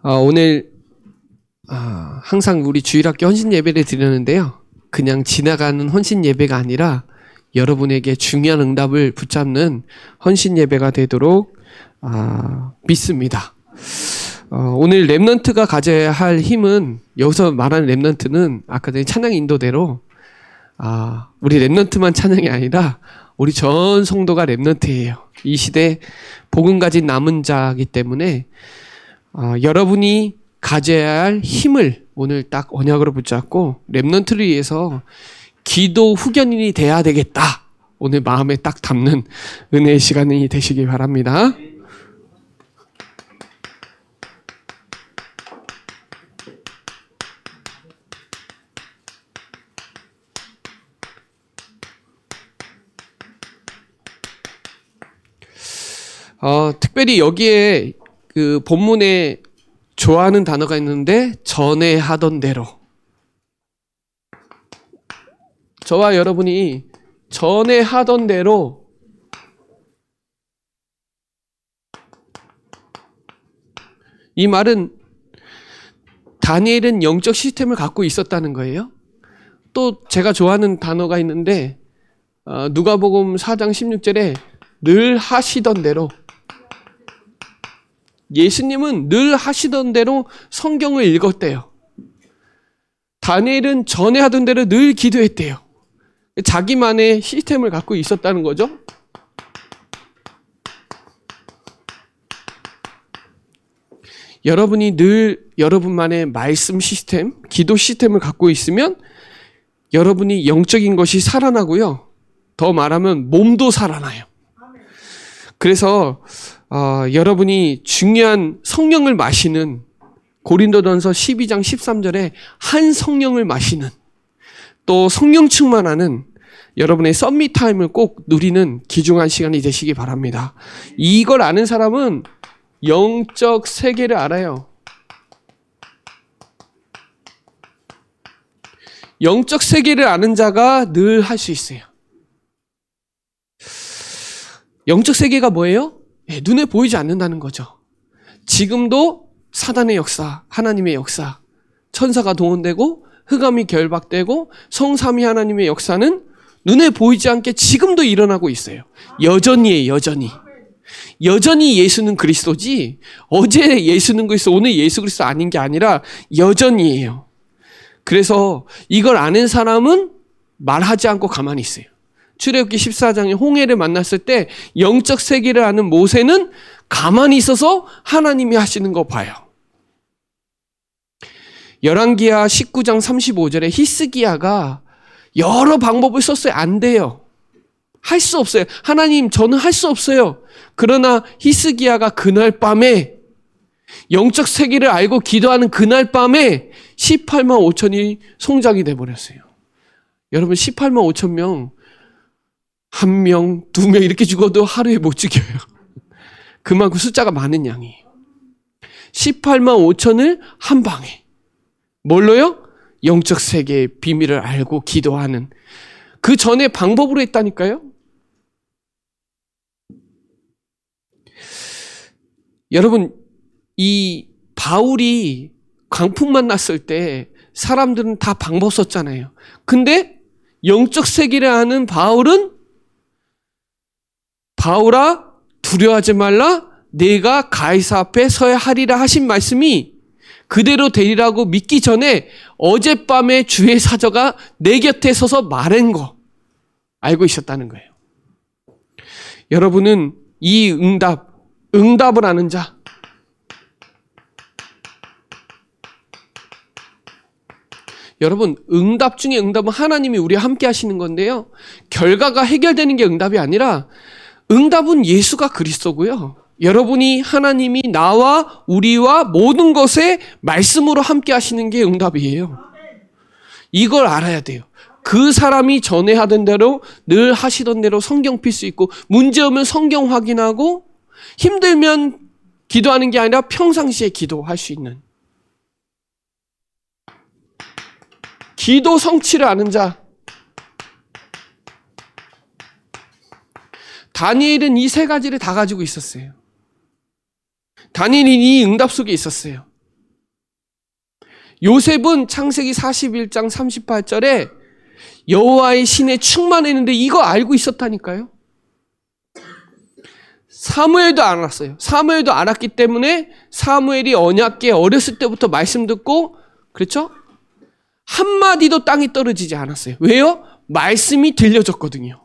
오늘 항상 우리 주일학교 헌신 예배를 드리는데요. 그냥 지나가는 헌신 예배가 아니라 여러분에게 중요한 응답을 붙잡는 헌신 예배가 되도록 믿습니다. 오늘 렘넌트가 가져야 할 힘은, 여기서 말하는 렘넌트는 아까 전에 찬양 인도대로 우리 렘넌트만 찬양이 아니라 우리 전 성도가 렘넌트예요. 이 시대 복음 가진 남은 자이기 때문에 여러분이 가져야 할 힘을 오늘 딱 언약으로 붙잡고 렘넌트를 위해서 기도 후견인이 돼야 되겠다. 오늘 마음에 딱 담는 은혜의 시간이 되시기 바랍니다. 특별히 여기에 그 본문에 좋아하는 단어가 있는데, 전에 하던 대로. 저와 여러분이 전에 하던 대로 이 말은 다니엘은 영적 시스템을 갖고 있었다는 거예요. 또 제가 좋아하는 단어가 있는데 누가복음 4장 16절에 늘 하시던 대로, 예수님은 늘 하시던 대로 성경을 읽었대요. 다니엘은 전에 하던 대로 늘 기도했대요. 자기만의 시스템을 갖고 있었다는 거죠. 여러분이 늘 여러분만의 말씀 시스템, 기도 시스템을 갖고 있으면 여러분이 영적인 것이 살아나고요. 더 말하면 몸도 살아나요. 그래서 여러분이 중요한 성령을 마시는, 고린도전서 12장 13절에 한 성령을 마시는, 또 성령 충만하는 여러분의 썸밋 타임을 꼭 누리는 귀중한 시간이 되시기 바랍니다. 이걸 아는 사람은 영적 세계를 알아요. 영적 세계를 아는 자가 늘 할 수 있어요. 영적 세계가 뭐예요? 눈에 보이지 않는다는 거죠. 지금도 사단의 역사, 하나님의 역사, 천사가 동원되고 흑암이 결박되고 성삼위 하나님의 역사는 눈에 보이지 않게 지금도 일어나고 있어요. 여전히에요, 여전히. 여전히 예수는 그리스도지, 어제 예수는 그리스도, 오늘 예수 그리스도 아닌 게 아니라 여전히에요. 그래서 이걸 아는 사람은 말하지 않고 가만히 있어요. 출애굽기 14장에 홍해를 만났을 때 영적 세계를 아는 모세는 가만히 있어서 하나님이 하시는 거 봐요. 열왕기하 19장 35절에 히스기야가 여러 방법을 썼어요. 안 돼요. 할 수 없어요. 하나님, 저는 할 수 없어요. 그러나 히스기야가 그날 밤에, 영적 세계를 알고 기도하는 그날 밤에 18만 5천이 송장이 돼버렸어요. 여러분, 18만 5천 명, 1명, 2명 이렇게 죽어도 하루에 못 죽여요. 그만큼 숫자가 많은 양이에요. 18만 5천을 한 방에. 뭘로요? 영적 세계의 비밀을 알고 기도하는. 그 전에 방법으로 했다니까요. 여러분, 이 바울이 광풍만 났을 때 사람들은 다 방법 썼잖아요. 근데 영적 세계를 아는 바울은, 바울아 두려워하지 말라, 내가 가이사 앞에 서야 하리라 하신 말씀이 그대로 되리라고 믿기 전에 어젯밤에 주의 사자가 내 곁에 서서 말한 거 알고 있었다는 거예요. 여러분은 이 응답을 아는 자, 여러분, 응답 중에 응답은 하나님이 우리와 함께 하시는 건데요, 결과가 해결되는 게 응답이 아니라 응답은 예수가 그리스도고요, 여러분이 하나님이 나와 우리와 모든 것에 말씀으로 함께 하시는 게 응답이에요. 이걸 알아야 돼요. 그 사람이 전에 하던 대로, 늘 하시던 대로 성경 필 수 있고, 문제 오면 성경 확인하고, 힘들면 기도하는 게 아니라 평상시에 기도할 수 있는, 기도 성취를 아는 자. 다니엘은 이 세 가지를 다 가지고 있었어요. 다니엘이 이 응답 속에 있었어요. 요셉은 창세기 41장 38절에 여호와의 신에 충만했는데 이거 알고 있었다니까요. 사무엘도 알았어요. 사무엘도 알았기 때문에 사무엘이 언약궤 어렸을 때부터 말씀 듣고, 그렇죠? 한마디도 땅에 떨어지지 않았어요. 왜요? 말씀이 들려졌거든요.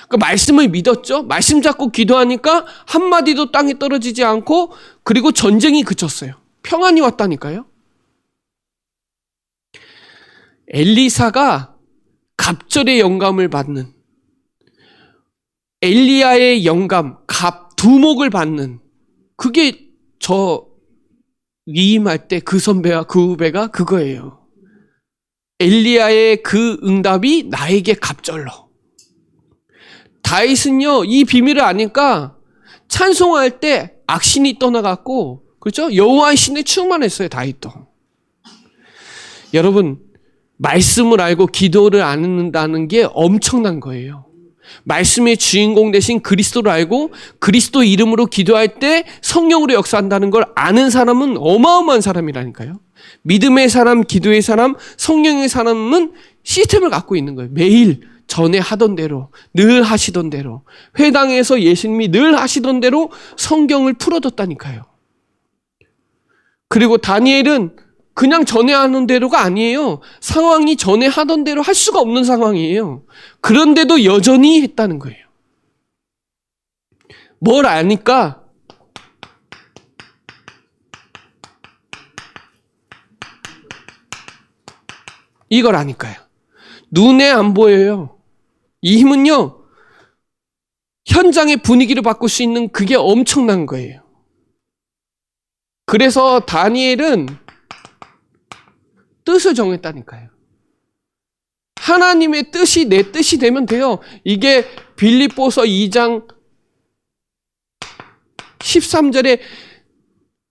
그 말씀을 믿었죠. 말씀 잡고 기도하니까 한마디도 땅에 떨어지지 않고, 그리고 전쟁이 그쳤어요. 평안이 왔다니까요. 엘리사가 갑절의 영감을 받는, 엘리야의 영감, 두목을 받는, 그게 저 위임할 때 그 선배와 그 후배가 그거예요. 엘리야의 그 응답이 나에게 갑절로. 다윗은요, 이 비밀을 아니까 찬송할 때 악신이 떠나갔고, 그렇죠? 여호와의 신에 충만했어요, 다윗도. 여러분, 말씀을 알고 기도를 안 한다는 게 엄청난 거예요. 말씀의 주인공 되신 그리스도를 알고 그리스도 이름으로 기도할 때 성령으로 역사한다는 걸 아는 사람은 어마어마한 사람이라니까요. 믿음의 사람, 기도의 사람, 성령의 사람은 시스템을 갖고 있는 거예요. 매일 전에 하던 대로, 늘 하시던 대로, 회당에서 예수님이 늘 하시던 대로 성경을 풀어뒀다니까요. 그리고 다니엘은 그냥 전에 하는 대로가 아니에요. 상황이 전에 하던 대로 할 수가 없는 상황이에요. 그런데도 여전히 했다는 거예요. 뭘 아니까? 이걸 아니까요. 눈에 안 보여요. 이 힘은요, 현장의 분위기를 바꿀 수 있는 그게 엄청난 거예요. 그래서 다니엘은 뜻을 정했다니까요. 하나님의 뜻이 내 뜻이 되면 돼요. 이게 빌립보서 2장 13절에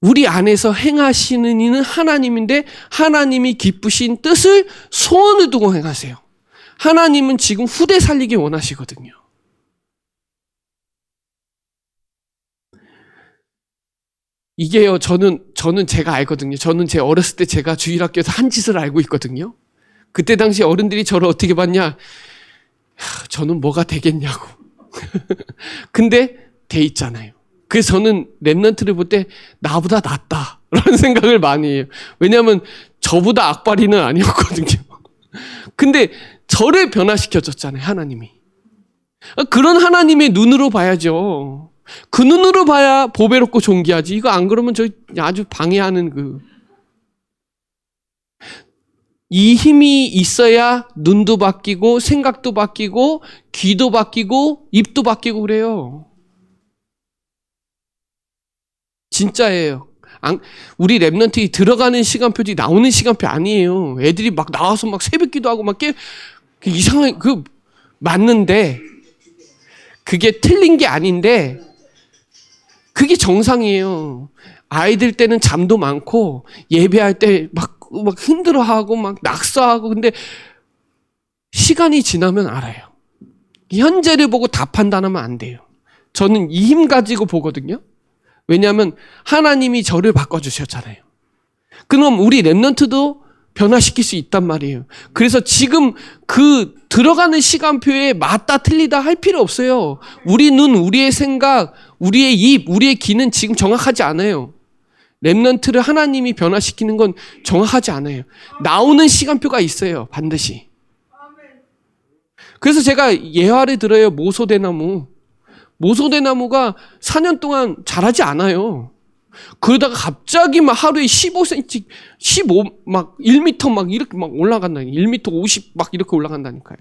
우리 안에서 행하시는 이는 하나님인데 하나님이 기쁘신 뜻을 소원을 두고 행하세요. 하나님은 지금 후대 살리기 원하시거든요. 이게요, 저는 제가 알거든요. 저는 제 어렸을 때 제가 주일학교에서 한 짓을 알고 있거든요. 그때 당시 어른들이 저를 어떻게 봤냐? 저는 뭐가 되겠냐고. 근데 돼 있잖아요. 그래서 저는 랩런트를 볼 때 나보다 낫다 라는 생각을 많이 해요. 왜냐하면 저보다 악바리는 아니었거든요. 근데 저를 변화시켜줬잖아요, 하나님이. 그런 하나님의 눈으로 봐야죠. 그 눈으로 봐야 보배롭고 존귀하지. 이거 안 그러면 저 아주 방해하는 이 힘이 있어야 눈도 바뀌고 생각도 바뀌고 귀도 바뀌고 입도 바뀌고 그래요. 진짜예요. 우리 랩런트이 들어가는 시간표지 나오는 시간표 아니에요. 애들이 막 나와서 막 새벽 기도하고 막 이상한 맞는데 그게 틀린 게 아닌데 그게 정상이에요. 아이들 때는 잠도 많고 예배할 때 막 힘들어하고 막 낙서하고 근데 시간이 지나면 알아요. 현재를 보고 다 판단하면 안 돼요. 저는 이 힘 가지고 보거든요. 왜냐하면 하나님이 저를 바꿔주셨잖아요. 그럼 우리 랩런트도 변화시킬 수 있단 말이에요. 그래서 지금 들어가는 시간표에 맞다 틀리다 할 필요 없어요. 우리 눈, 우리의 생각, 우리의 입, 우리의 귀는 지금 정확하지 않아요. 랩런트를 하나님이 변화시키는 건 정확하지 않아요. 나오는 시간표가 있어요. 반드시. 그래서 제가 예화를 들어요. 모소대나무. 모소대나무가 4년 동안 자라지 않아요. 그러다가 갑자기 막 하루에 15cm, 1m 막 이렇게 막 올라간다니. 1m 50 막 이렇게 올라간다니까요.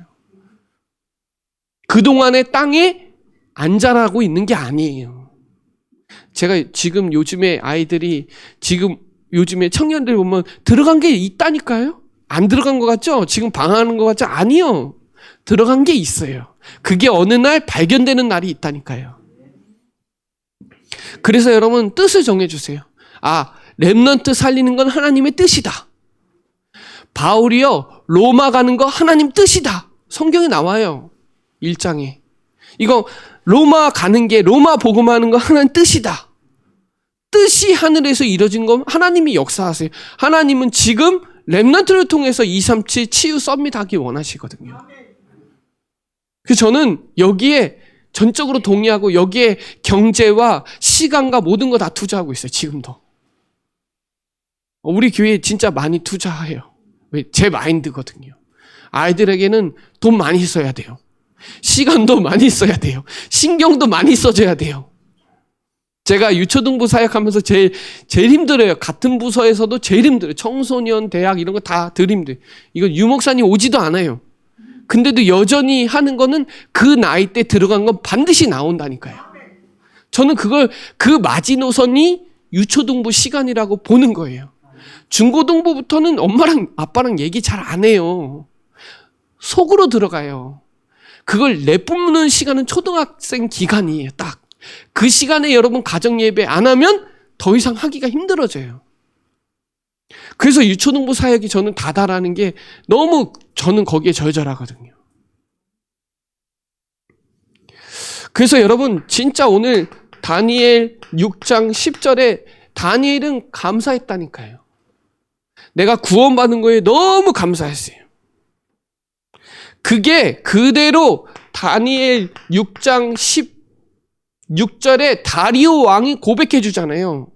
그동안에 땅에 안 자라고 있는 게 아니에요. 제가 지금 요즘에 아이들이 요즘에 청년들 보면 들어간 게 있다니까요? 안 들어간 것 같죠? 지금 방황하는 것 같죠? 아니요. 들어간 게 있어요. 그게 어느 날 발견되는 날이 있다니까요. 그래서 여러분 뜻을 정해주세요. 랩런트 살리는 건 하나님의 뜻이다. 바울이요 로마 가는 거 하나님 뜻이다. 성경에 나와요. 1장에. 이거 로마 가는 게 로마 복음하는 거 하나님 뜻이다. 뜻이 하늘에서 이뤄진 건 하나님이 역사하세요. 하나님은 지금 렘넌트를 통해서 237 치유 서밋하기 원하시거든요. 그래서 저는 여기에 전적으로 동의하고 여기에 경제와 시간과 모든 거 다 투자하고 있어요. 지금도. 우리 교회에 진짜 많이 투자해요. 제 마인드거든요. 아이들에게는 돈 많이 써야 돼요. 시간도 많이 써야 돼요. 신경도 많이 써줘야 돼요. 제가 유초등부 사역하면서 제일 힘들어요. 같은 부서에서도 제일 힘들어요. 청소년, 대학 이런 거 다 덜 힘들어요. 이거 유목사님 오지도 않아요. 근데도 여전히 하는 거는 그 나이 때 들어간 건 반드시 나온다니까요. 저는 그 마지노선이 유초등부 시간이라고 보는 거예요. 중고등부부터는 엄마랑 아빠랑 얘기 잘 안 해요. 속으로 들어가요. 그걸 내뿜는 시간은 초등학생 기간이에요. 딱. 그 시간에 여러분 가정예배 안 하면 더 이상 하기가 힘들어져요. 그래서 유초등부 사역이 저는 다다라는 게 너무 저는 거기에 절절하거든요. 그래서 여러분 진짜 오늘 다니엘 6장 10절에 다니엘은 감사했다니까요. 내가 구원받은 거에 너무 감사했어요. 그게 그대로 다니엘 6장 16절에 다리오 왕이 고백해 주잖아요.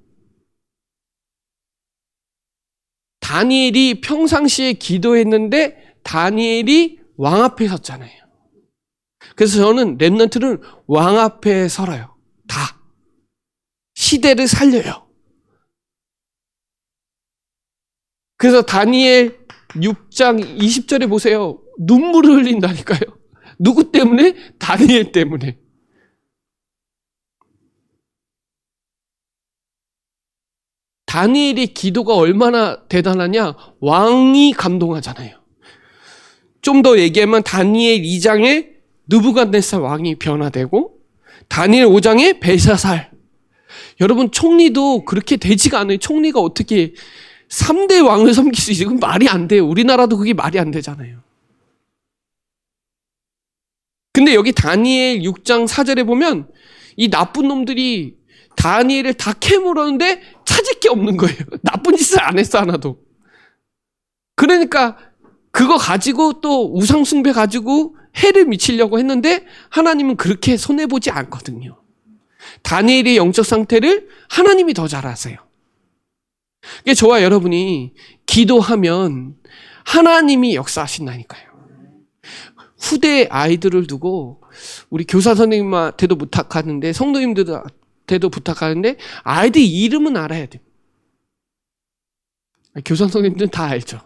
다니엘이 평상시에 기도했는데 다니엘이 왕 앞에 섰잖아요. 그래서 저는 렘넌트는 왕 앞에 설어요. 다. 시대를 살려요. 그래서 다니엘 6장 20절에 보세요. 눈물을 흘린다니까요. 누구 때문에? 다니엘 때문에. 다니엘의 기도가 얼마나 대단하냐? 왕이 감동하잖아요. 좀 더 얘기하면 다니엘 2장에 느부갓네살 왕이 변화되고 다니엘 5장에 벨사살. 여러분 총리도 그렇게 되지가 않아요. 총리가 어떻게 3대 왕을 섬길 수 있어요? 그건 말이 안 돼요. 우리나라도 그게 말이 안 되잖아요. 근데 여기 다니엘 6장 4절에 보면 이 나쁜 놈들이 다니엘을 다 캐물었는데 찾을 게 없는 거예요. 나쁜 짓을 안 했어 하나도. 그러니까 그거 가지고 또 우상숭배 가지고 해를 미치려고 했는데 하나님은 그렇게 손해보지 않거든요. 다니엘의 영적 상태를 하나님이 더 잘 아세요. 그러니까 저와 여러분이 기도하면 하나님이 역사하신다니까요. 후대 아이들을 두고 우리 교사 선생님한테도 부탁하는데 성도님들한테도 부탁하는데 아이들 이름은 알아야 돼요. 교사 선생님들은 다 알죠.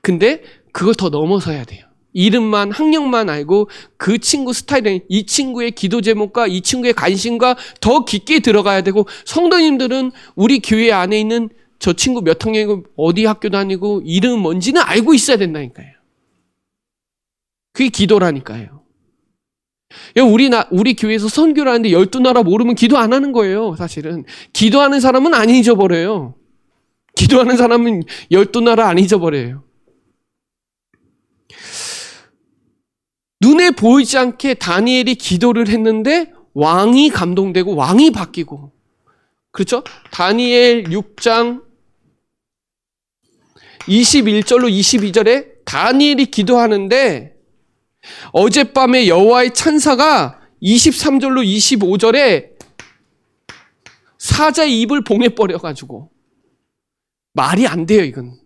근데 그걸 더 넘어서야 돼요. 이름만 학력만 알고 그 친구 스타일은 이 친구의 기도 제목과 이 친구의 관심과 더 깊게 들어가야 되고 성도님들은 우리 교회 안에 있는 저 친구 몇 학년이고 어디 학교 다니고 이름 뭔지는 알고 있어야 된다니까요. 그게 기도라니까요. 우리 교회에서 선교를 하는데 12나라 모르면 기도 안 하는 거예요. 사실은 기도하는 사람은 안 잊어버려요. 기도하는 사람은 12나라 안 잊어버려요. 눈에 보이지 않게 다니엘이 기도를 했는데 왕이 감동되고 왕이 바뀌고, 그렇죠? 다니엘 6장 21절로 22절에 다니엘이 기도하는데 어젯밤에 여호와의 찬사가 23절로 25절에 사자의 입을 봉해 버려가지고 말이 안 돼요. 이건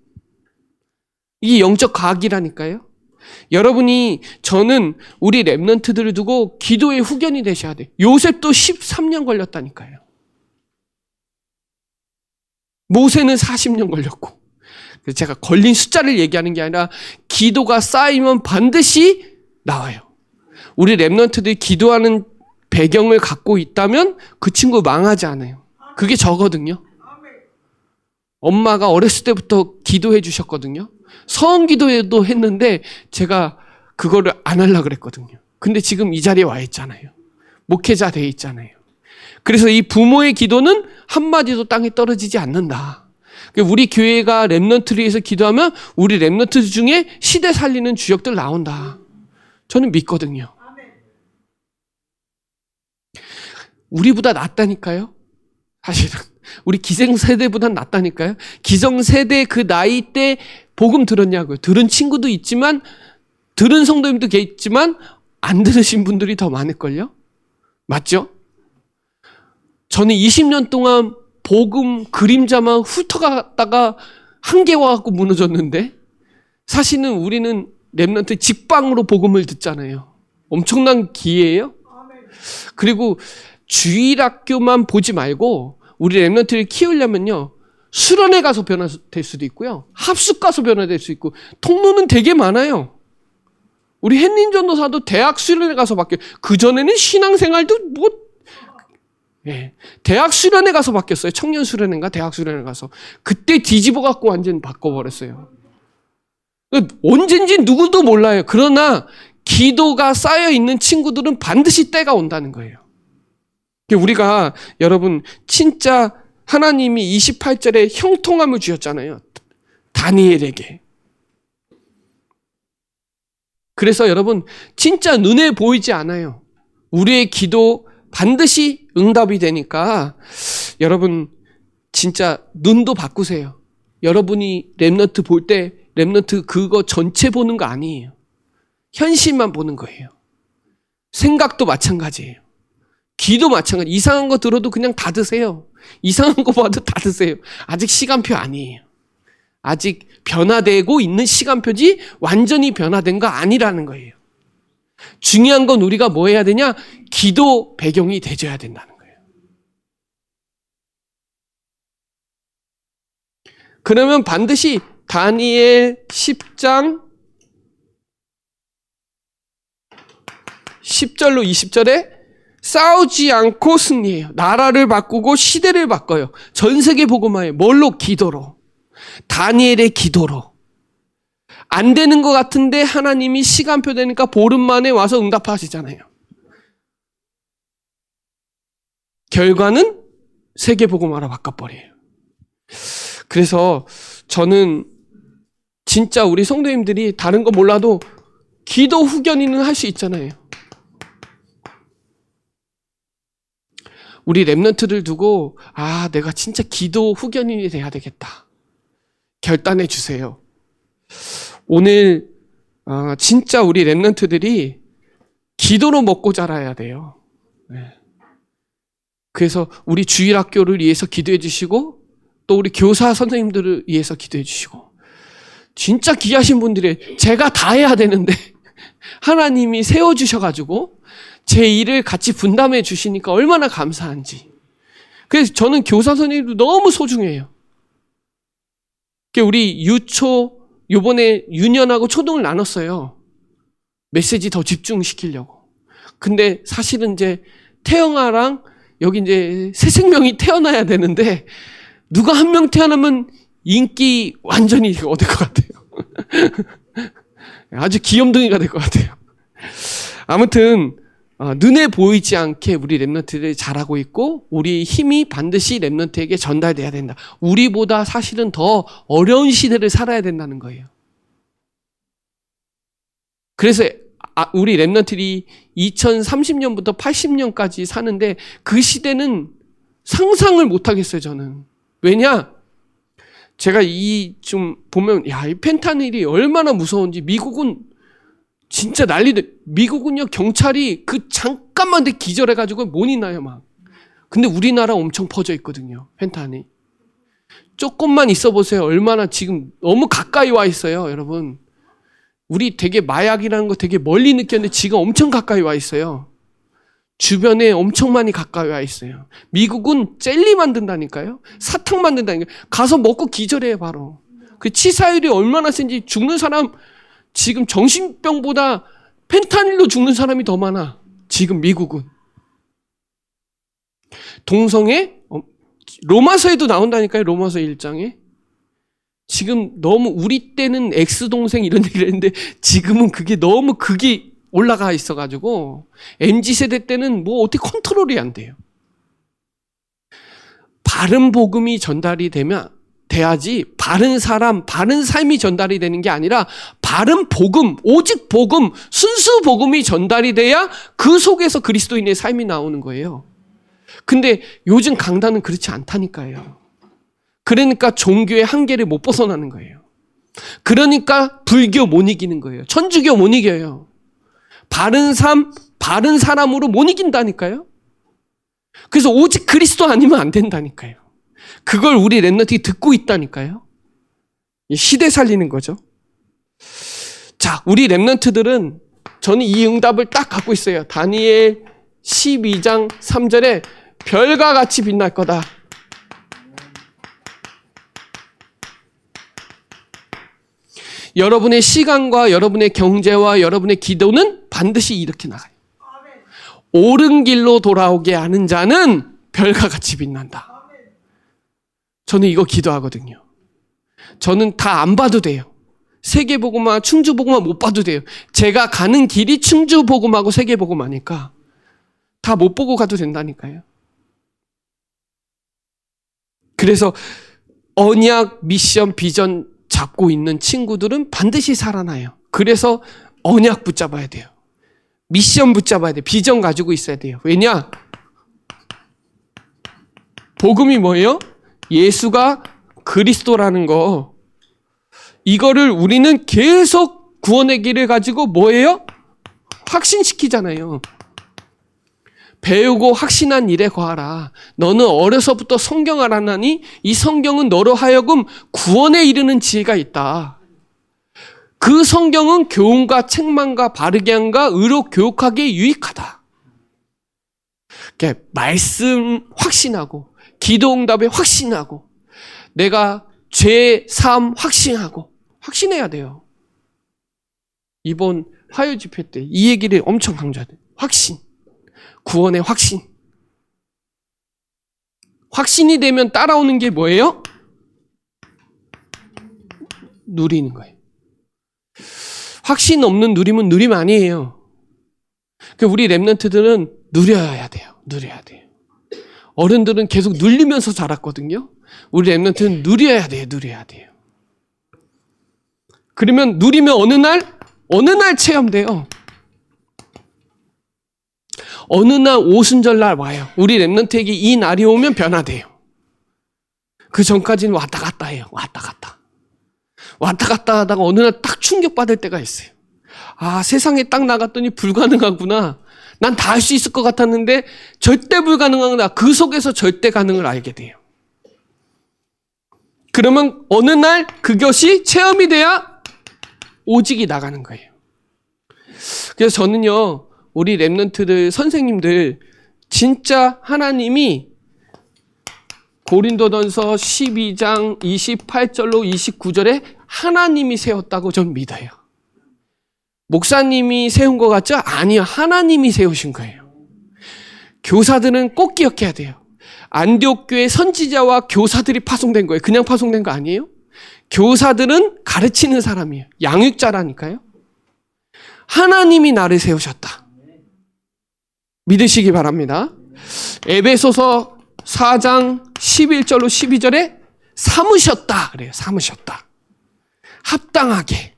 이게 영적 과학이라니까요. 여러분이 저는 우리 렘넌트들을 두고 기도의 후견이 되셔야 돼요. 요셉도 13년 걸렸다니까요. 모세는 40년 걸렸고. 그래서 제가 걸린 숫자를 얘기하는 게 아니라 기도가 쌓이면 반드시 나와요. 우리 렘넌트들이 기도하는 배경을 갖고 있다면 그 친구 망하지 않아요. 그게 저거든요. 엄마가 어렸을 때부터 기도해 주셨거든요. 서원기도도 했는데 제가 그거를 안 하려고 그랬거든요. 근데 지금 이 자리에 와 있잖아요. 목회자 돼 있잖아요. 그래서 이 부모의 기도는 한마디도 땅에 떨어지지 않는다. 우리 교회가 렘넌트를 위해서 기도하면 우리 렘넌트 중에 시대 살리는 주역들 나온다. 저는 믿거든요. 우리보다 낫다니까요. 사실은 우리 기성세대보단 낫다니까요. 기성세대 그 나이 때 복음 들었냐고요. 들은 친구도 있지만, 들은 성도님도 있지만 안 들으신 분들이 더 많을걸요. 맞죠? 저는 20년 동안 복음 그림자만 훑어갔다가 한계 와갖고 무너졌는데, 사실은 우리는 렘넌트 직방으로 복음을 듣잖아요. 엄청난 기회예요. 그리고 주일학교만 보지 말고 우리 렘넌트를 키우려면요, 수련회 가서 변화될 수도 있고요, 합숙 가서 변화될 수 있고, 통로는 되게 많아요. 우리 햇님 전도사도 대학 수련회 가서 바뀌어요. 그전에는 신앙생활도 대학 수련회 가서 바뀌었어요. 청년 수련회인가 대학 수련회 가서. 그때 뒤집어 갖고 완전 바꿔버렸어요. 언젠지 누구도 몰라요. 그러나 기도가 쌓여있는 친구들은 반드시 때가 온다는 거예요. 우리가 여러분 진짜 하나님이 28절에 형통함을 주셨잖아요. 다니엘에게. 그래서 여러분 진짜 눈에 보이지 않아요. 우리의 기도 반드시 응답이 되니까 여러분 진짜 눈도 바꾸세요. 여러분이 렘넌트 볼 때 렘넌트 그거 전체 보는 거 아니에요. 현실만 보는 거예요. 생각도 마찬가지예요. 기도 마찬가지. 이상한 거 들어도 그냥 다 드세요. 이상한 거 봐도 다 드세요. 아직 시간표 아니에요. 아직 변화되고 있는 시간표지 완전히 변화된 거 아니라는 거예요. 중요한 건 우리가 뭐 해야 되냐? 기도 배경이 되줘야 된다는 거예요. 그러면 반드시 다니엘 10장 10절로 20절에 싸우지 않고 승리해요. 나라를 바꾸고 시대를 바꿔요. 전 세계 복음화에 뭘로? 기도로. 다니엘의 기도로. 안 되는 것 같은데 하나님이 시간표 되니까 보름 만에 와서 응답하시잖아요. 결과는 세계 복음화로 바꿔버려요. 그래서 저는 진짜 우리 성도님들이 다른 거 몰라도 기도 후견인은 할 수 있잖아요. 우리 렘넌트를 두고 내가 진짜 기도 후견인이 돼야 되겠다. 결단해 주세요. 오늘 진짜 우리 렘넌트들이 기도로 먹고 자라야 돼요. 그래서 우리 주일학교를 위해서 기도해 주시고 또 우리 교사 선생님들을 위해서 기도해 주시고 진짜 귀하신 분들이 제가 다 해야 되는데 하나님이 세워주셔가지고 제 일을 같이 분담해 주시니까 얼마나 감사한지. 그래서 저는 교사 선생님도 너무 소중해요. 우리 유초 요번에 유년하고 초등을 나눴어요. 메시지 더 집중시키려고. 근데 사실은 이제 태영아랑 여기 이제 새 생명이 태어나야 되는데 누가 한 명 태어나면 인기 완전히 얻을 것 같아요. 아주 귀염둥이가 될 것 같아요. 아무튼 눈에 보이지 않게 우리 렘넌트들이 잘하고 있고 우리 힘이 반드시 렘넌트에게 전달돼야 된다. 우리보다 사실은 더 어려운 시대를 살아야 된다는 거예요. 그래서 우리 렘넌트들이 2030년부터 80년까지 사는데 그 시대는 상상을 못 하겠어요, 저는. 왜냐? 제가 좀 보면 이 펜타닐이 얼마나 무서운지. 미국은 진짜 난리돼. 미국은요, 경찰이 그 잠깐만 돼 기절해가지고 못이 나요, 막. 근데 우리나라 엄청 퍼져 있거든요, 펜타닐. 조금만 있어 보세요. 얼마나 지금 너무 가까이 와 있어요, 여러분. 우리 되게 마약이라는 거 되게 멀리 느꼈는데 지금 엄청 가까이 와 있어요. 주변에 엄청 많이 가까이 와 있어요. 미국은 젤리 만든다니까요. 사탕 만든다니까요. 가서 먹고 기절해요, 바로. 그 치사율이 얼마나 센지. 죽는 사람 지금 정신병보다 펜타닐로 죽는 사람이 더 많아. 지금 미국은. 동성애? 로마서에도 나온다니까요. 로마서 1장에. 지금 너무 우리 때는 X동생 이런 얘기를 했는데 지금은 그게 너무 극이 올라가 있어가지고 MZ세대 때는 뭐 어떻게 컨트롤이 안 돼요. 바른 복음이 전달이 돼야지 바른 사람, 바른 삶이 전달이 되는 게 아니라 바른 복음, 오직 복음, 순수 복음이 전달이 돼야 그 속에서 그리스도인의 삶이 나오는 거예요. 근데 요즘 강단은 그렇지 않다니까요. 그러니까 종교의 한계를 못 벗어나는 거예요. 그러니까 불교 못 이기는 거예요. 천주교 못 이겨요. 바른 삶, 바른 사람으로 못 이긴다니까요. 그래서 오직 그리스도 아니면 안 된다니까요. 그걸 우리 렘넌트가 듣고 있다니까요. 시대 살리는 거죠. 자, 우리 렘넌트들은 저는 이 응답을 딱 갖고 있어요. 다니엘 12장 3절에 별과 같이 빛날 거다. 여러분의 시간과 여러분의 경제와 여러분의 기도는 반드시 이렇게 나가요. 옳은 길로 돌아오게 하는 자는 별과 같이 빛난다. 저는 이거 기도하거든요. 저는 다 안 봐도 돼요. 세계복음화, 충주복음화 못 봐도 돼요. 제가 가는 길이 충주복음하고 세계복음하니까 다 못 보고 가도 된다니까요. 그래서 언약, 미션, 비전 잡고 있는 친구들은 반드시 살아나요. 그래서 언약 붙잡아야 돼요. 미션 붙잡아야 돼요. 비전 가지고 있어야 돼요. 왜냐? 복음이 뭐예요? 예수가 그리스도라는 거. 이거를 우리는 계속 구원의 길을 가지고 뭐예요? 확신시키잖아요. 배우고 확신한 일에 거하라. 너는 어려서부터 성경을 알았나니 이 성경은 너로 하여금 구원에 이르는 지혜가 있다. 그 성경은 교훈과 책망과 바르게 함과 의로 교육하기에 유익하다. 말씀 확신하고 기도응답에 확신하고 내가 죄 사함 확신하고 확신해야 돼요. 이번 화요 집회 때 이 얘기를 엄청 강조해야 돼요. 확신. 구원의 확신. 확신이 되면 따라오는 게 뭐예요? 누리는 거예요. 확신 없는 누림은 누림 아니에요. 우리 렘넌트들은 누려야 돼요. 누려야 돼요. 어른들은 계속 눌리면서 자랐거든요. 우리 렘넌트는 누려야 돼요. 누려야 돼요. 그러면 누리면 어느 날 체험돼요. 어느 날 오순절날 와요. 우리 렘넌트에게 이 날이 오면 변화돼요. 그 전까지는 왔다 갔다 해요. 왔다 갔다. 왔다 갔다 하다가 어느 날 딱 충격받을 때가 있어요. 아, 세상에 딱 나갔더니 불가능하구나. 난 다 할 수 있을 것 같았는데 절대 불가능하구나. 그 속에서 절대 가능을 알게 돼요. 그러면 어느 날 그것이 체험이 돼야 오직이 나가는 거예요. 그래서 저는요, 우리 렘넌트들, 선생님들, 진짜 하나님이 고린도전서 12장 28절로 29절에 하나님이 세웠다고 전 믿어요. 목사님이 세운 것 같죠? 아니요. 하나님이 세우신 거예요. 교사들은 꼭 기억해야 돼요. 안디옥교회 선지자와 교사들이 파송된 거예요. 그냥 파송된 거 아니에요? 교사들은 가르치는 사람이에요. 양육자라니까요. 하나님이 나를 세우셨다. 믿으시기 바랍니다. 에베소서 4장 11절로 12절에 삼으셨다 그래요. 삼으셨다. 합당하게.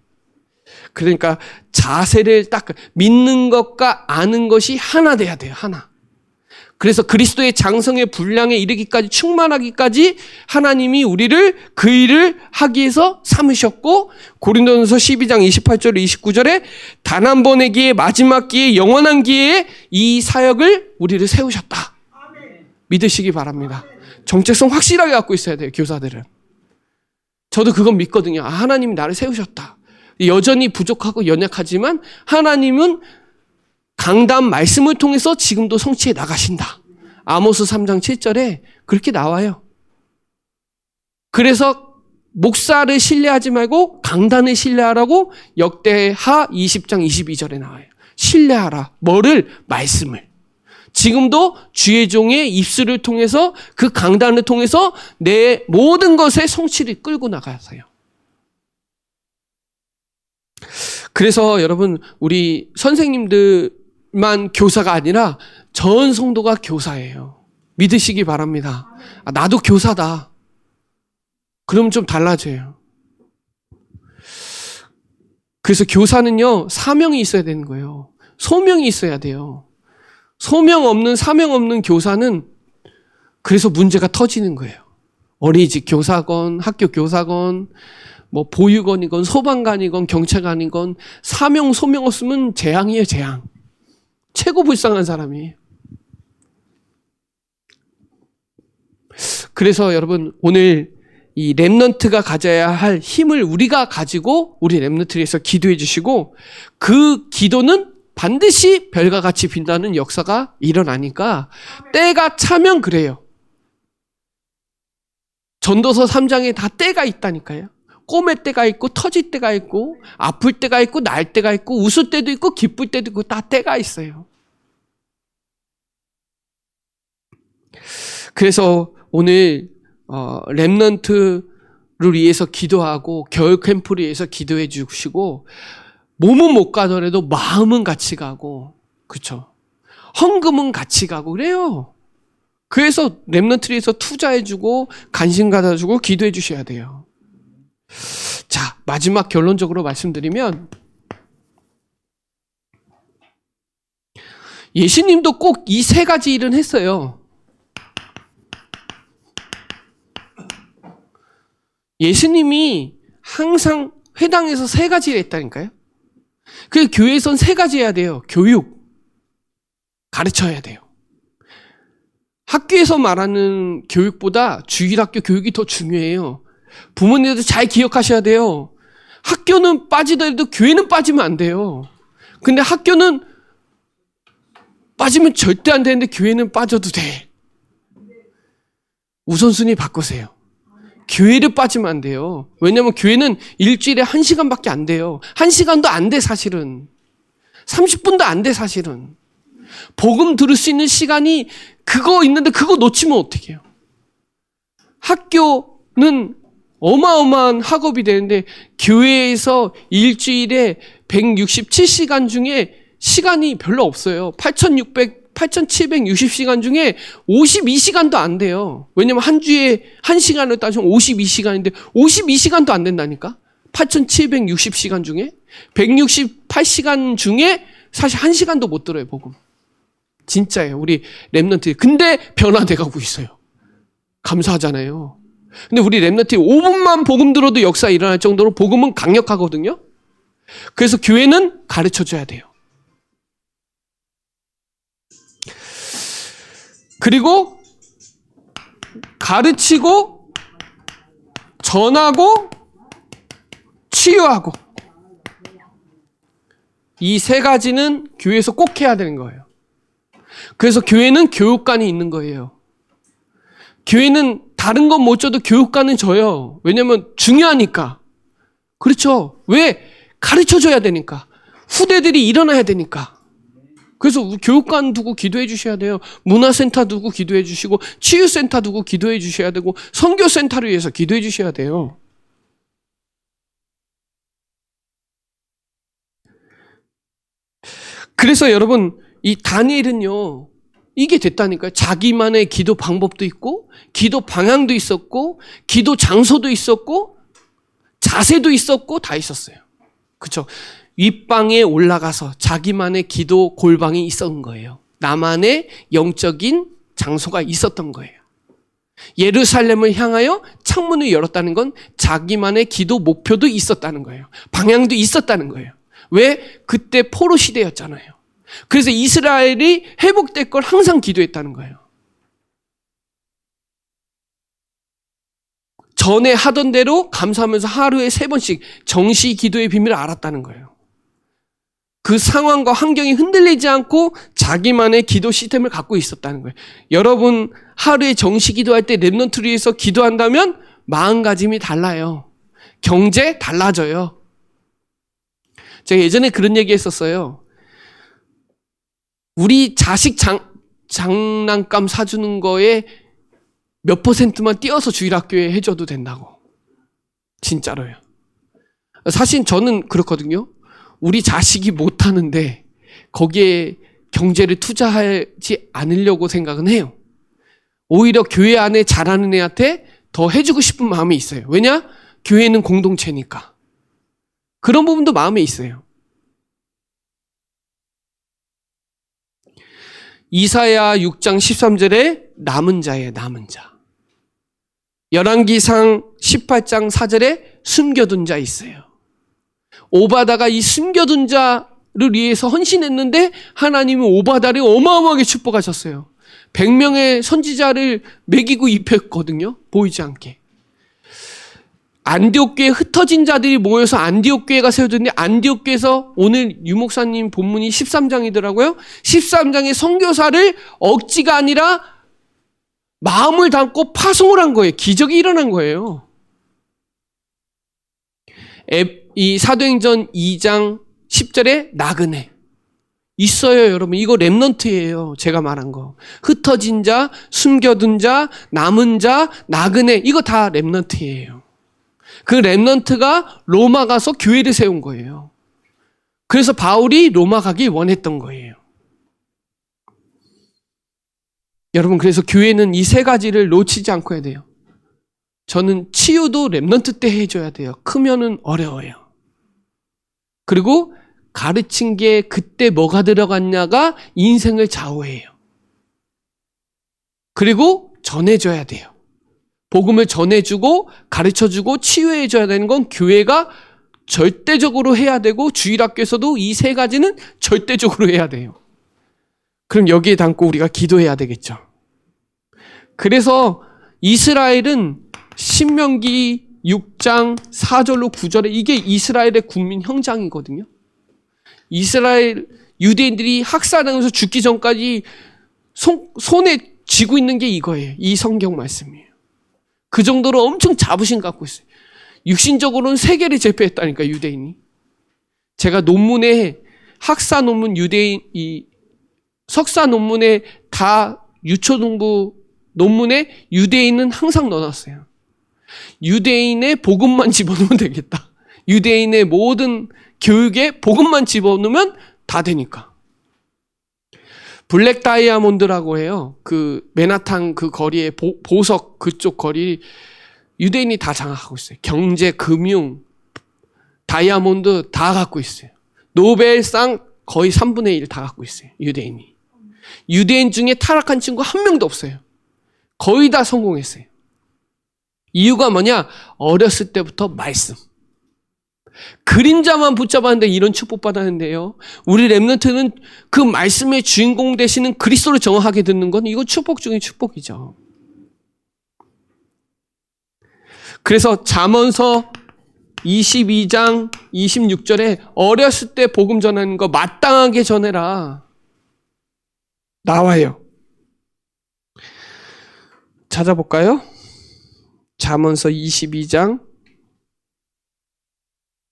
그러니까 자세를 딱 믿는 것과 아는 것이 하나 돼야 돼요. 하나. 그래서 그리스도의 장성의 분량에 이르기까지 충만하기까지 하나님이 우리를 그 일을 하기 위해서 삼으셨고 고린도전서 12장 28절 29절에 단 한 번의 기회 마지막 기회 영원한 기회에 이 사역을 우리를 세우셨다. 믿으시기 바랍니다. 정체성 확실하게 갖고 있어야 돼요. 교사들은. 저도 그건 믿거든요. 아, 하나님이 나를 세우셨다. 여전히 부족하고 연약하지만 하나님은 강단 말씀을 통해서 지금도 성취해 나가신다. 아모스 3장 7절에 그렇게 나와요. 그래서 목사를 신뢰하지 말고 강단을 신뢰하라고 역대하 20장 22절에 나와요. 신뢰하라. 뭐를? 말씀을. 지금도 주의 종의 입술을 통해서 그 강단을 통해서 내 모든 것의 성취를 끌고 나가세요. 그래서 여러분 우리 선생님들만 교사가 아니라 전 성도가 교사예요. 믿으시기 바랍니다. 아, 나도 교사다. 그럼 좀 달라져요. 그래서 교사는요, 사명이 있어야 되는 거예요. 소명이 있어야 돼요. 소명 없는, 사명 없는 교사는 그래서 문제가 터지는 거예요. 어린이집 교사건, 학교 교사건, 뭐 보육원이건 소방관이건 경찰관이건 사명 소명 없으면 재앙이에요, 재앙. 최고 불쌍한 사람이에요. 그래서 여러분 오늘 이 렘넌트가 가져야 할 힘을 우리가 가지고 우리 렘넌트에서 기도해 주시고 그 기도는 반드시 별과 같이 빛나는 역사가 일어나니까 때가 차면 그래요. 전도서 3장에 다 때가 있다니까요. 꼬맬 때가 있고 터질 때가 있고 아플 때가 있고 날 때가 있고 웃을 때도 있고 기쁠 때도 있고 다 때가 있어요. 그래서 오늘 렘넌트를 위해서 기도하고 겨울 캠프를 위해서 기도해 주시고 몸은 못 가더라도 마음은 같이 가고 그렇죠. 헌금은 같이 가고 그래요. 그래서 렘넌트를 위해서 투자해 주고 관심 가져 주고 기도해 주셔야 돼요. 자, 마지막 결론적으로 말씀드리면 예수님도 꼭 이 세 가지 일은 했어요. 예수님이 항상 회당에서 세 가지를 했다니까요. 그래서 교회에선 세 가지 해야 돼요. 교육, 가르쳐야 돼요. 학교에서 말하는 교육보다 주일학교 교육이 더 중요해요. 부모님들도 잘 기억하셔야 돼요. 학교는 빠지더라도 교회는 빠지면 안 돼요. 근데 학교는 빠지면 절대 안 되는데 교회는 빠져도 돼. 우선순위 바꾸세요. 교회를 빠지면 안 돼요. 왜냐면 교회는 일주일에 1시간밖에 안 돼요. 1시간도 안 돼, 사실은. 30분도 안 돼, 사실은. 복음 들을 수 있는 시간이 그거 있는데 그거 놓치면 어떡해요? 학교는 어마어마한 학업이 되는데 교회에서 일주일에 167시간 중에 시간이 별로 없어요. 8,760시간 중에 52시간도 안 돼요. 왜냐면 한 주에 1시간을 따지면 52시간인데 52시간도 안 된다니까? 8,760시간 중에 168시간 중에 사실 1시간도 못 들어요, 복음. 진짜예요, 우리 렘넌트. 근데 변화돼 가고 있어요. 감사하잖아요. 근데 우리 렘넌트 5분만 복음 들어도 역사 일어날 정도로 복음은 강력하거든요. 그래서 교회는 가르쳐줘야 돼요. 그리고 가르치고 전하고 치유하고 이 세 가지는 교회에서 꼭 해야 되는 거예요. 그래서 교회는 교육관이 있는 거예요. 교회는 다른 건 못 줘도 교육관은 줘요. 왜냐면 중요하니까. 그렇죠. 왜? 가르쳐줘야 되니까. 후대들이 일어나야 되니까. 그래서 교육관 두고 기도해 주셔야 돼요. 문화센터 두고 기도해 주시고 치유센터 두고 기도해 주셔야 되고 선교센터를 위해서 기도해 주셔야 돼요. 그래서 여러분 이 다니엘은요. 이게 됐다니까요. 자기만의 기도 방법도 있고 기도 방향도 있었고 기도 장소도 있었고 자세도 있었고 다 있었어요. 그렇죠? 윗방에 올라가서 자기만의 기도 골방이 있었던 거예요. 나만의 영적인 장소가 있었던 거예요. 예루살렘을 향하여 창문을 열었다는 건 자기만의 기도 목표도 있었다는 거예요. 방향도 있었다는 거예요. 왜? 그때 포로 시대였잖아요. 그래서 이스라엘이 회복될 걸 항상 기도했다는 거예요. 전에 하던 대로 감사하면서 하루에 3번씩 정시 기도의 비밀을 알았다는 거예요. 그 상황과 환경이 흔들리지 않고 자기만의 기도 시스템을 갖고 있었다는 거예요. 여러분 하루에 정시 기도할 때 렘넌트를 위해서 기도한다면 마음가짐이 달라요. 경제 달라져요. 제가 예전에 그런 얘기 했었어요. 우리 자식 장난감 사주는 거에 몇 %만 띄어서 주일학교에 해줘도 된다고. 진짜로요. 사실 저는 그렇거든요. 우리 자식이 못하는데 거기에 경제를 투자하지 않으려고 생각은 해요. 오히려 교회 안에 잘하는 애한테 더 해주고 싶은 마음이 있어요. 왜냐? 교회는 공동체니까. 그런 부분도 마음에 있어요. 이사야 6장 13절에 남은 자예요. 남은 자. 열왕기상 18장 4절에 숨겨둔 자 있어요. 오바다가 이 숨겨둔 자를 위해서 헌신했는데 하나님은 오바다를 어마어마하게 축복하셨어요. 100명의 선지자를 먹이고 입혔거든요. 보이지 않게. 안디옥 교회에 흩어진 자들이 모여서 안디옥 교회가 세워졌는데 안디옥 교회에서 오늘 유목사님 본문이 13장이더라고요. 13장의 선교사를 억지가 아니라 마음을 담고 파송을 한 거예요. 기적이 일어난 거예요. 이 사도행전 2장 10절에 나그네 있어요, 여러분. 이거 렘넌트예요. 제가 말한 거. 흩어진 자, 숨겨둔 자, 남은 자, 나그네 이거 다 렘넌트예요. 그 렘넌트가 로마 가서 교회를 세운 거예요. 그래서 바울이 로마 가기 원했던 거예요. 여러분, 그래서 교회는 이 세 가지를 놓치지 않고 해야 돼요. 저는 치유도 렘넌트 때 해줘야 돼요. 크면은 어려워요. 그리고 가르친 게 그때 뭐가 들어갔냐가 인생을 좌우해요. 그리고 전해줘야 돼요. 복음을 전해주고 가르쳐주고 치유해줘야 되는 건 교회가 절대적으로 해야 되고 주일학교에서도 이 세 가지는 절대적으로 해야 돼요. 그럼 여기에 담고 우리가 기도해야 되겠죠. 그래서 이스라엘은 신명기 6장 4절로 9절에 이게 이스라엘의 국민 형장이거든요. 이스라엘 유대인들이 학살당해서 죽기 전까지 손에 쥐고 있는 게 이거예요. 이 성경 말씀이에요. 그 정도로 엄청 자부심 갖고 있어요. 육신적으로는 세계를 제패했다니까, 유대인이. 제가 논문에 학사 논문 유대인 이 석사 논문에 다 유초등부 논문에 유대인은 항상 넣어놨어요. 유대인의 복음만 집어넣으면 되겠다. 유대인의 모든 교육에 복음만 집어넣으면 다 되니까. 블랙 다이아몬드라고 해요. 그 맨하탄 그 거리에 보석 그쪽 거리 유대인이 다 장악하고 있어요. 경제, 금융, 다이아몬드 다 갖고 있어요. 노벨상 거의 3분의 1 다 갖고 있어요. 유대인이. 유대인 중에 타락한 친구 한 명도 없어요. 거의 다 성공했어요. 이유가 뭐냐? 어렸을 때부터 말씀. 그림자만 붙잡았는데 이런 축복 받았는데요. 우리 렘넌트는 그 말씀의 주인공 되시는 그리스도를 정확하게 듣는 건 이거 축복 중에 축복이죠. 그래서 잠언서 22장 26절에 어렸을 때 복음 전하는 거 마땅하게 전해라. 나와요. 찾아볼까요? 잠언서 22장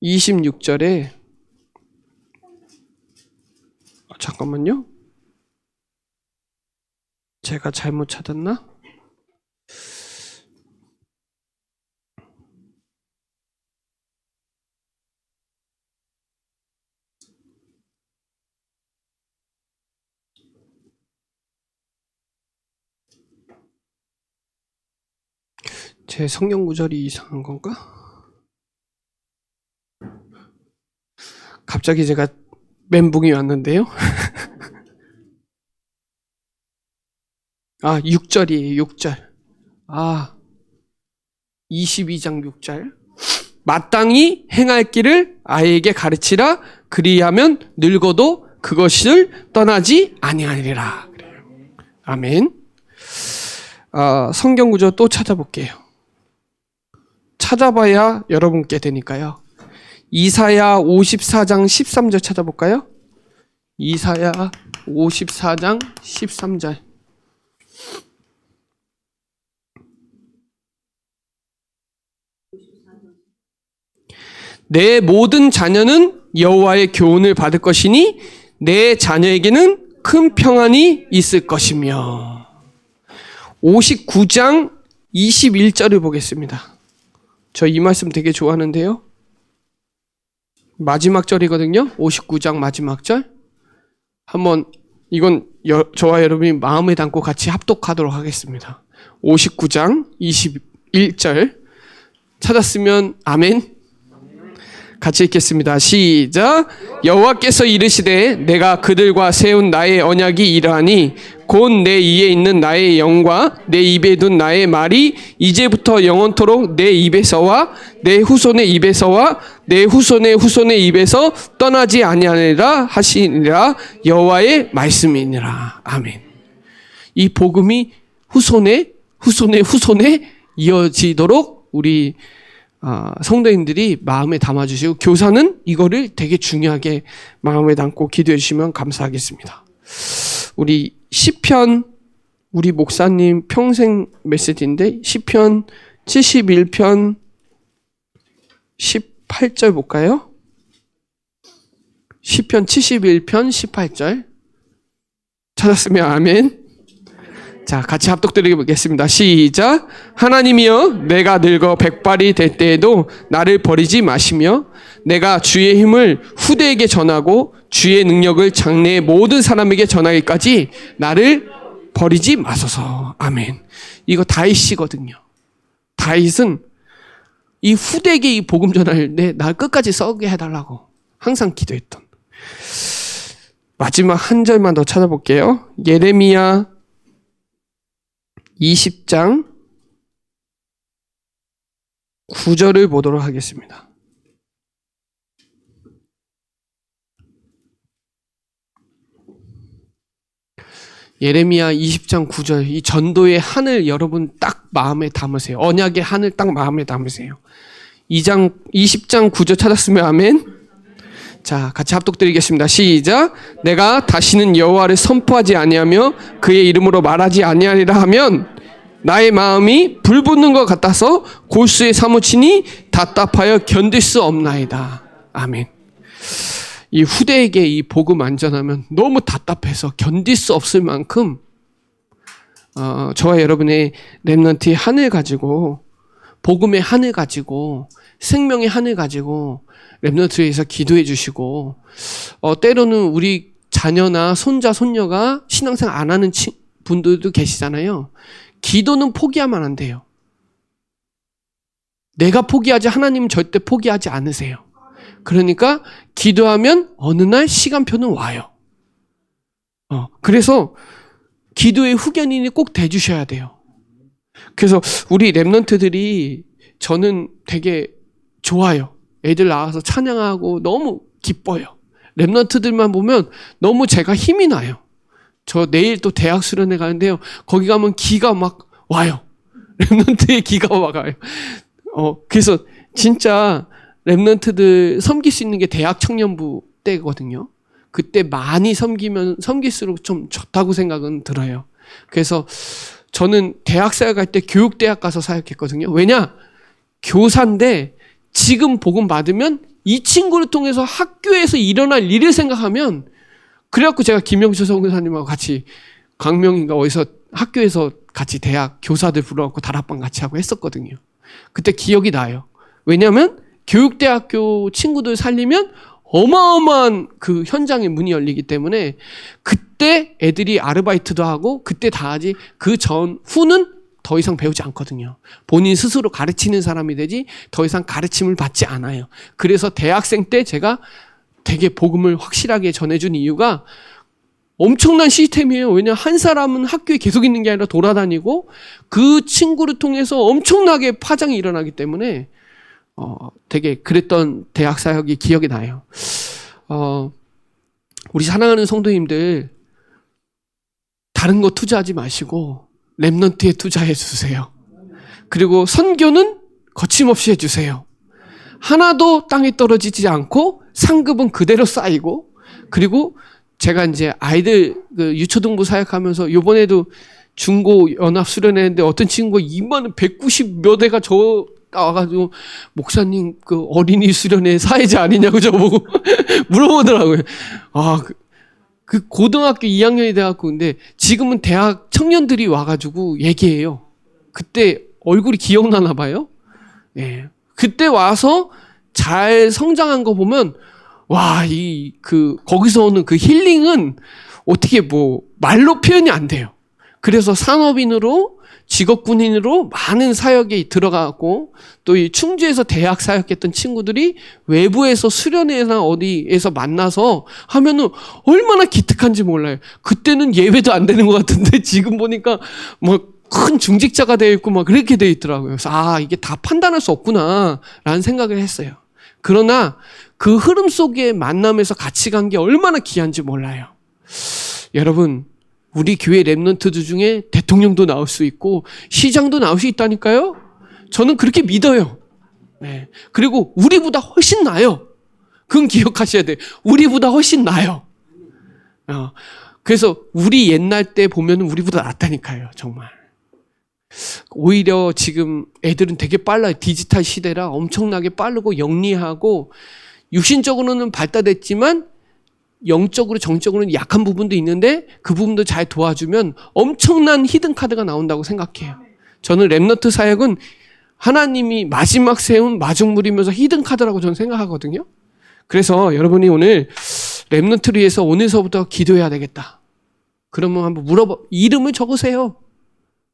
26절에 잠깐만요. 제가 잘못 찾았나? 제 성경 구절이 이상한 건가? 갑자기 제가 멘붕이 왔는데요. 6절이에요. 6절. 22장 6절. 마땅히 행할 길을 아이에게 가르치라. 그리하면 늙어도 그것을 떠나지 아니하리라. 아멘. 성경 구절 또 찾아볼게요. 찾아봐야 여러분께 되니까요. 이사야 54장 13절 찾아볼까요? 이사야 54장 13절. 내 모든 자녀는 여호와의 교훈을 받을 것이니 내 자녀에게는 큰 평안이 있을 것이며. 59장 21절을 보겠습니다. 저 이 말씀 되게 좋아하는데요. 마지막 절이거든요. 59장 마지막 절. 한번 이건 저와 여러분이 마음에 담고 같이 합독하도록 하겠습니다. 59장 21절 찾았으면 아멘. 같이 읽겠습니다. 시작. 여호와께서 이르시되 내가 그들과 세운 나의 언약이 이러하니 곧 내 이에 있는 나의 영과 내 입에 둔 나의 말이 이제부터 영원토록 내 입에서와 내 후손의 입에서와 내 후손의 후손의 입에서 떠나지 아니하리라 하시니라. 여호와의 말씀이니라. 아멘. 이 복음이 후손의 후손의 후손에 이어지도록 우리 성도님들이 마음에 담아주시고, 교사는 이거를 되게 중요하게 마음에 담고 기도해 주시면 감사하겠습니다. 우리 시편, 우리 목사님 평생 메시지인데 시편 71편 18절 볼까요? 시편 71편 18절 찾았으면 아멘. 자, 같이 합독드리게 보겠습니다. 시작. 하나님이여, 내가 늙어 백발이 될 때에도 나를 버리지 마시며 내가 주의 힘을 후대에게 전하고 주의 능력을 장래의 모든 사람에게 전하기까지 나를 버리지 마소서. 아멘. 이거 다윗이거든요. 다윗은 이 후대에게 이 복음 전할 때 날 끝까지 써게 해달라고 항상 기도했던. 마지막 한 절만 더 찾아볼게요. 예레미야 20장 9절을 보도록 하겠습니다. 예레미야 20장 9절, 이 전도의 한을 여러분 딱 마음에 담으세요. 언약의 한을 딱 마음에 담으세요. 20장 9절 찾았으면 아멘. 자, 같이 합독드리겠습니다. 시작. 내가 다시는 여호와를 선포하지 아니하며 그의 이름으로 말하지 아니하리라 하면 나의 마음이 불 붙는 것 같아서 골수에 사무치니 답답하여 견딜 수 없나이다. 아멘. 이 후대에게 이 복음 안전하면 너무 답답해서 견딜 수 없을 만큼 저와 여러분의 렘넌트의 한을 가지고, 복음의 한을 가지고, 생명의 한을 가지고 렘넌트에서 기도해 주시고, 때로는 우리 자녀나 손자 손녀가 신앙생활 안 하는 분들도 계시잖아요. 기도는 포기하면 안 돼요. 내가 포기하지 하나님은 절대 포기하지 않으세요. 그러니까 기도하면 어느 날 시간표는 와요. 그래서 기도의 후견인이 꼭 돼주셔야 돼요. 그래서 우리 렘넌트들이 저는 되게 좋아요. 애들 나와서 찬양하고 너무 기뻐요. 렘넌트들만 보면 너무 제가 힘이 나요. 저 내일 또 대학 수련회 가는데요. 거기 가면 기가 막 와요. 렘넌트의 기가 막 와요. 그래서 진짜 렘넌트들 섬길 수 있는 게 대학 청년부 때거든요. 그때 많이 섬길수록 좀 좋다고 생각은 들어요. 그래서 저는 대학생활 갈 때 교육대학 가서 사역했거든요. 왜냐? 교사인데 지금 복음 받으면 이 친구를 통해서 학교에서 일어날 일을 생각하면, 그래갖고 제가 김영수 선교사님하고 같이 광명인가 어디서 학교에서 같이 대학 교사들 불러갖고 다락방 같이 하고 했었거든요. 그때 기억이 나요. 왜냐하면 교육대학교 친구들 살리면 어마어마한 그 현장에 문이 열리기 때문에 그때 애들이 아르바이트도 하고 그때 다 하지, 그 전후는 더 이상 배우지 않거든요. 본인 스스로 가르치는 사람이 되지 더 이상 가르침을 받지 않아요. 그래서 대학생 때 제가 되게 복음을 확실하게 전해준 이유가 엄청난 시스템이에요. 왜냐하면 한 사람은 학교에 계속 있는 게 아니라 돌아다니고 그 친구를 통해서 엄청나게 파장이 일어나기 때문에 되게 그랬던 대학 사역이 기억이 나요. 우리 사랑하는 성도님들, 다른 거 투자하지 마시고 렘넌트에 투자해 주세요. 그리고 선교는 거침없이 해주세요. 하나도 땅에 떨어지지 않고 상급은 그대로 쌓이고, 그리고 제가 이제 아이들 그 유초등부 사역하면서 요번에도 중고 연합 수련했는데 어떤 친구가 2만 190 몇 애가 와가지고 목사님 그 어린이 수련회 사회자 아니냐고 저보고 물어보더라고요. 그 고등학교 2학년이 돼갖고, 근데 지금은 대학 청년들이 와가지고 얘기해요. 그때 얼굴이 기억나나 봐요. 예. 그때 와서 잘 성장한 거 보면, 와, 거기서 오는 그 힐링은 어떻게 말로 표현이 안 돼요. 그래서 산업인으로 직업군인으로 많은 사역에 들어가고 또 이 충주에서 대학 사역했던 친구들이 외부에서 수련회나 어디에서 만나서 하면은 얼마나 기특한지 몰라요. 그때는 예배도 안 되는 것 같은데 지금 보니까 뭐 큰 중직자가 되어 있고 막 그렇게 되어 있더라고요. 그래서 이게 다 판단할 수 없구나라는 생각을 했어요. 그러나 그 흐름 속에 만남에서 같이 간 게 얼마나 귀한지 몰라요. 여러분, 우리 교회 렘넌트들 중에 대통령도 나올 수 있고 시장도 나올 수 있다니까요. 저는 그렇게 믿어요. 네. 그리고 우리보다 훨씬 나아요. 그건 기억하셔야 돼요. 우리보다 훨씬 나아요. 그래서 우리 옛날 때 보면 우리보다 낫다니까요. 정말. 오히려 지금 애들은 되게 빨라요. 디지털 시대라 엄청나게 빠르고 영리하고 육신적으로는 발달했지만 영적으로 정적으로는 약한 부분도 있는데 그 부분도 잘 도와주면 엄청난 히든 카드가 나온다고 생각해요. 저는 렘넌트 사역은 하나님이 마지막 세운 마중물이면서 히든 카드라고 저는 생각하거든요. 그래서 여러분이 오늘 렘넌트를 위해서 오늘서부터 기도해야 되겠다. 그러면 한번 이름을 적으세요.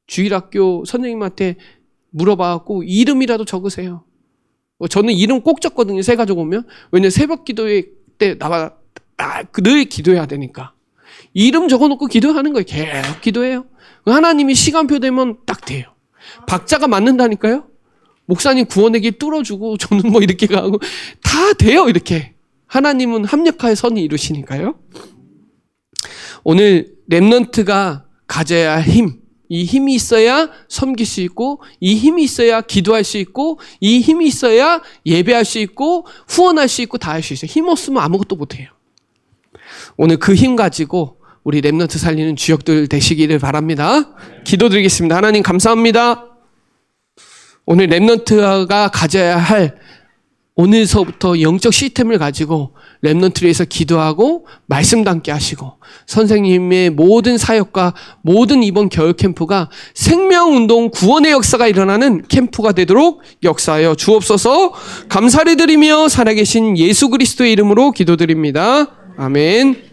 주일학교 선생님한테 물어봐갖고 이름이라도 적으세요. 저는 이름 꼭 적거든요. 새 가족 오면. 왜냐면 새벽 기도회 때 늘 기도해야 되니까. 이름 적어놓고 기도하는 거예요. 계속 기도해요. 하나님이 시간표 되면 딱 돼요. 박자가 맞는다니까요. 목사님 구원의 길 뚫어주고 저는 뭐 이렇게 가고 다 돼요. 이렇게. 하나님은 합력하여 선을 이루시니까요. 오늘 렘넌트가 가져야 할 힘. 이 힘이 있어야 섬길 수 있고 이 힘이 있어야 기도할 수 있고 이 힘이 있어야 예배할 수 있고 후원할 수 있고 다 할 수 있어요. 힘 없으면 아무것도 못해요. 오늘 그 힘 가지고 우리 렘넌트 살리는 주역들 되시기를 바랍니다. 기도드리겠습니다. 하나님 감사합니다. 오늘 렘넌트가 가져야 할 오늘서부터 영적 시스템을 가지고 렘넌트를 위해서 기도하고 말씀 담게 하시고 선생님의 모든 사역과 모든 이번 겨울 캠프가 생명운동 구원의 역사가 일어나는 캠프가 되도록 역사하여 주옵소서. 감사를 드리며 살아계신 예수 그리스도의 이름으로 기도드립니다. 아멘.